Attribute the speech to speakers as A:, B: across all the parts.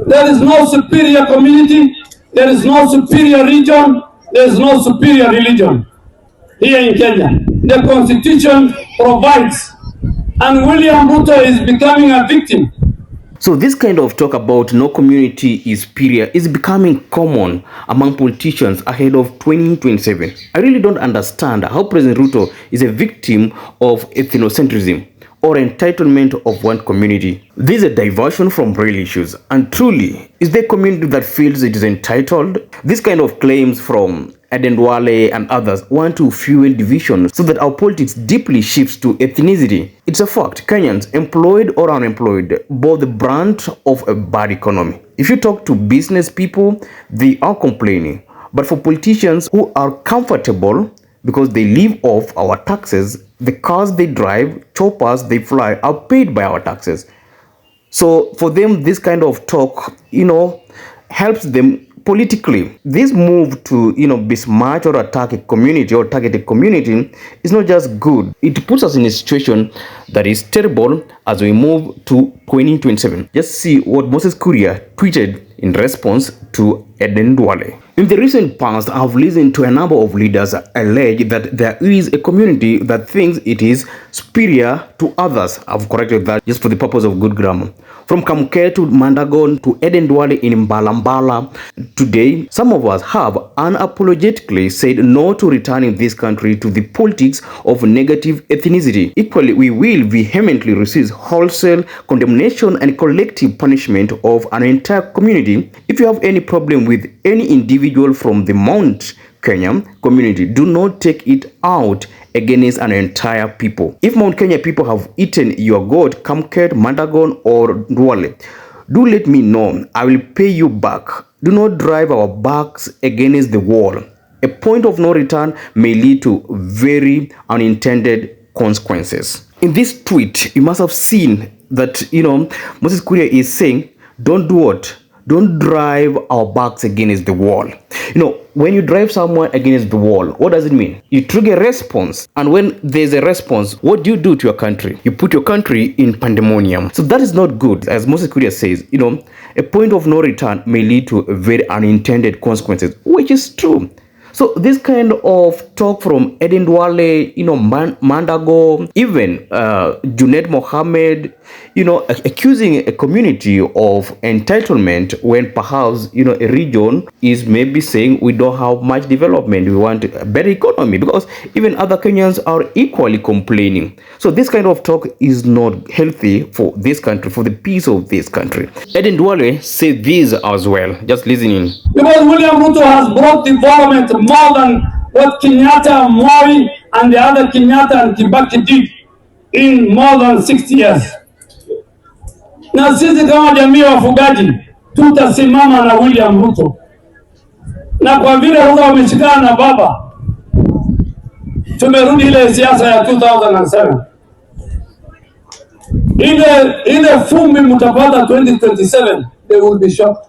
A: There is no superior community, there is no superior region, there is no superior religion here in Kenya. The Constitution provides, and William Ruto is becoming a victim.
B: So this kind of talk about no community is superior is becoming common among politicians ahead of 2027. I really don't understand how President Ruto is a victim of ethnocentrism or entitlement of one community. This is a diversion from real issues, and truly, is there a community that feels it is entitled? This kind of claims from Aden Duale and others want to fuel division so that our politics deeply shifts to ethnicity. It's a fact, Kenyans, employed or unemployed, bore the brunt of a bad economy. If you talk to business people, they are complaining. But for politicians who are comfortable because they live off our taxes, the cars they drive, choppers they fly are paid by our taxes. So for them, this kind of talk, helps them politically. This move to, besmirch or attack a community or target a community is not just good. It puts us in a situation that is terrible as we move to 2027. Just see what Moses Kuria tweeted in response to Aden Duale. In the recent past, I've listened to a number of leaders allege that there is a community that thinks it is superior to others. I've corrected that just for the purpose of good grammar. From Kamuke to Mandagon to Aden Duale in Mbalambala, today, some of us have unapologetically said no to returning this country to the politics of negative ethnicity. Equally, we will vehemently resist wholesale condemnation and collective punishment of an entire community. If you have any problem with any individual from the Mount Kenya community, do not take it out against an entire people. If Mount Kenya people have eaten your goat, Kamket, Mandagon, or Duale, do let me know. I will pay you back. Do not drive our backs against the wall. A point of no return may lead to very unintended consequences. In this tweet, you must have seen that, Moses Kuria is saying, don't do what? Don't drive our backs against the wall. When you drive someone against the wall, what does it mean? You trigger a response. And when there's a response, what do you do to your country? You put your country in pandemonium. So that is not good. As Moses Kuria says, a point of no return may lead to very unintended consequences, which is true. So this kind of talk from Aden Duale, Mandago, even Junet Mohammed, accusing a community of entitlement when perhaps, a region is maybe saying we don't have much development, we want a better economy, because even other Kenyans are equally complaining. So this kind of talk is not healthy for this country, for the peace of this country. Aden Duale said this as well. Just listening.
A: Because William Ruto has brought development more than what Kenyatta, Moi, and the other Kenyatta and Kibaki did in more than 60 years. Na sisi kama jamii ya wafugaji tutasimama na William Ruto, na kwa vile Ruto wameshikana na baba, tumerudi ile siasa ya 2007. Ile fumbi mtapata 2027, they will be shocked.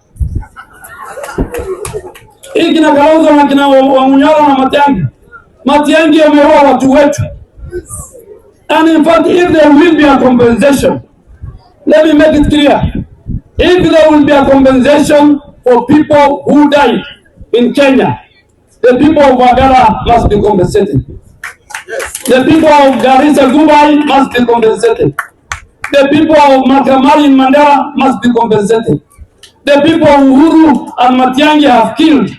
A: Hii kina Kalonzo na kina Wamunyoro na Matiang'i yameua watu wetu. And in fact, if there will be a compensation, let me make it clear. If there will be a compensation for people who died in Kenya, the people of Wagara must be compensated. Yes. The people of Garissa Dubai must be compensated. The people of Makamari in Mandera must be compensated. The people of Uhuru and Matiang'i have killed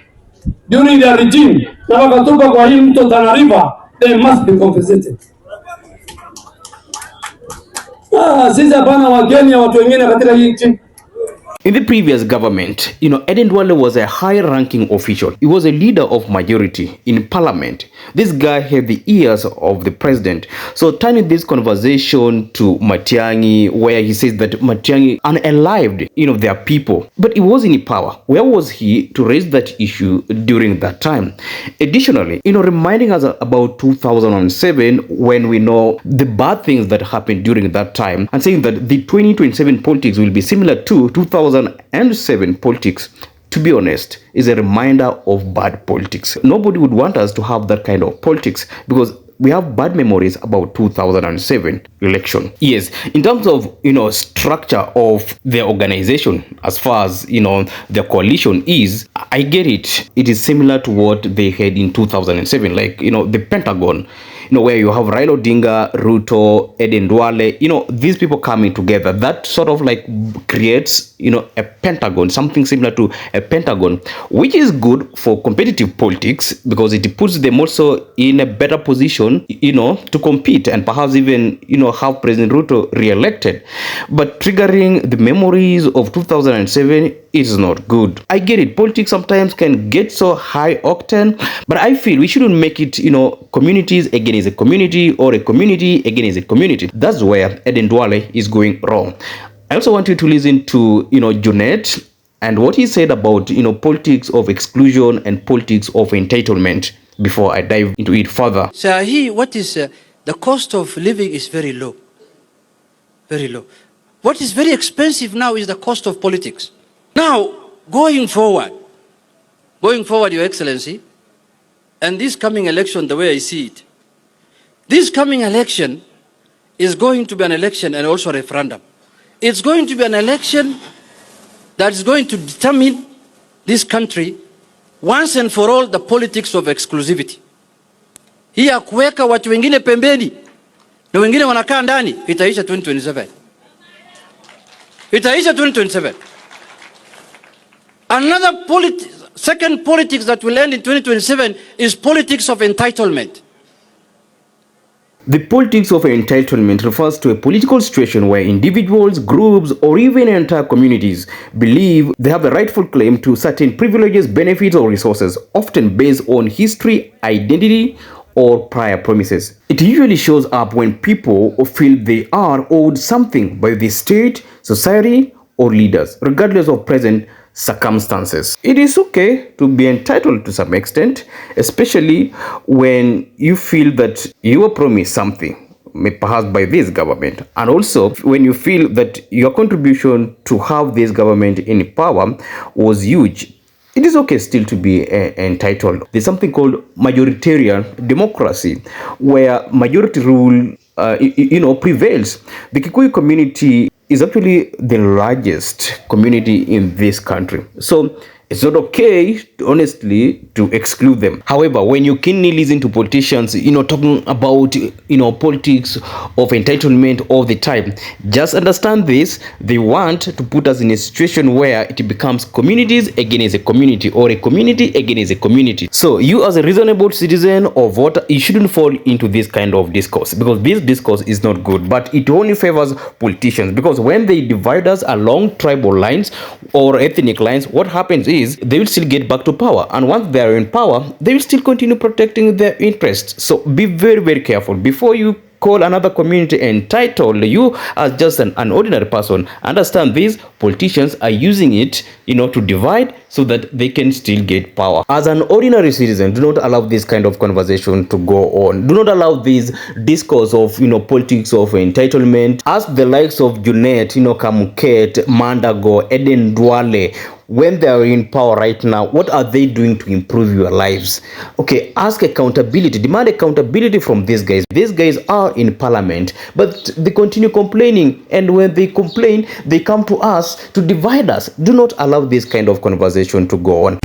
A: during their regime, na wakatoka kwa hii mto Tana River, they must be compensated. Sisi hapana Wakenya, watu wengine katika hii nchi.
B: In the previous government, Aden Duale was a high-ranking official. He was a leader of majority in parliament. This guy had the ears of the president. So turning this conversation to Matiang'i, where he says that Matiang'i unalived, their people. But he was in power. Where was he to raise that issue during that time? Additionally, reminding us about 2007, when we know the bad things that happened during that time, and saying that the 2027 politics will be similar to 2007 politics, to be honest, is a reminder of bad politics. Nobody would want us to have that kind of politics, because we have bad memories about 2007 election. Yes, in terms of, structure of the organization, as far as, the coalition is, I get it. It is similar to what they had in 2007, like, the Pentagon, where you have Raila Odinga, Ruto, Aden Duale, these people coming together. That sort of like creates, a pentagon, something similar to a pentagon, which is good for competitive politics because it puts them also in a better position, to compete and perhaps even, have President Ruto re-elected. But triggering the memories of 2007 is not good. I get it. Politics sometimes can get so high octane, but I feel we shouldn't make it, communities against a community or a community against a community. That's where Aden Duale is going wrong. I also want you to listen to, Junet and what he said about, politics of exclusion and politics of entitlement before I dive into it further.
C: So what is the cost of living is very low. Very low. What is very expensive now is the cost of politics. Now, going forward, Your Excellency, and this coming election, the way I see it, this coming election is going to be an election and also a referendum. It's going to be an election that is going to determine this country once and for all the politics of exclusivity. Hii ya kuweka watu wengine pembeni na wengine wanakaa ndani itaisha 2027. Itaisha 2027. Second politics that will end in 2027 is politics of entitlement.
B: The politics of entitlement refers to a political situation where individuals, groups, or even entire communities believe they have a rightful claim to certain privileges, benefits, or resources, often based on history, identity, or prior promises. It usually shows up when people feel they are owed something by the state, society, or leaders, regardless of present circumstances. It is okay to be entitled to some extent, especially when you feel that you were promised something, perhaps by this government, and also when you feel that your contribution to have this government in power was huge. It is okay still to be entitled. There's something called majoritarian democracy, where majority rule prevails. The Kikuyu community is actually the largest community in this country. So it's not okay, honestly, to exclude them. However, when you keenly listen to politicians, talking about, politics of entitlement all the time, just understand this. They want to put us in a situation where it becomes communities against a community or a community against a community. So you as a reasonable citizen or voter, you shouldn't fall into this kind of discourse because this discourse is not good, but it only favors politicians because when they divide us along tribal lines or ethnic lines, what happens is they will still get back to power, and once they are in power, they will still continue protecting their interests. So be very, very careful before you call another community entitled. You as just an ordinary person, understand these politicians are using it, to divide so that they can still get power. As an ordinary citizen, do not allow this kind of conversation to go on. Do not allow this discourse of, politics of entitlement. Ask the likes of Junet, Kamuket, Mandago, Aden Duale, when they are in power right now, what are they doing to improve your lives? Okay, ask accountability, demand accountability from these guys. These guys are in parliament, but they continue complaining, and when they complain, they come to us to divide us. Do not allow this kind of conversation to go on.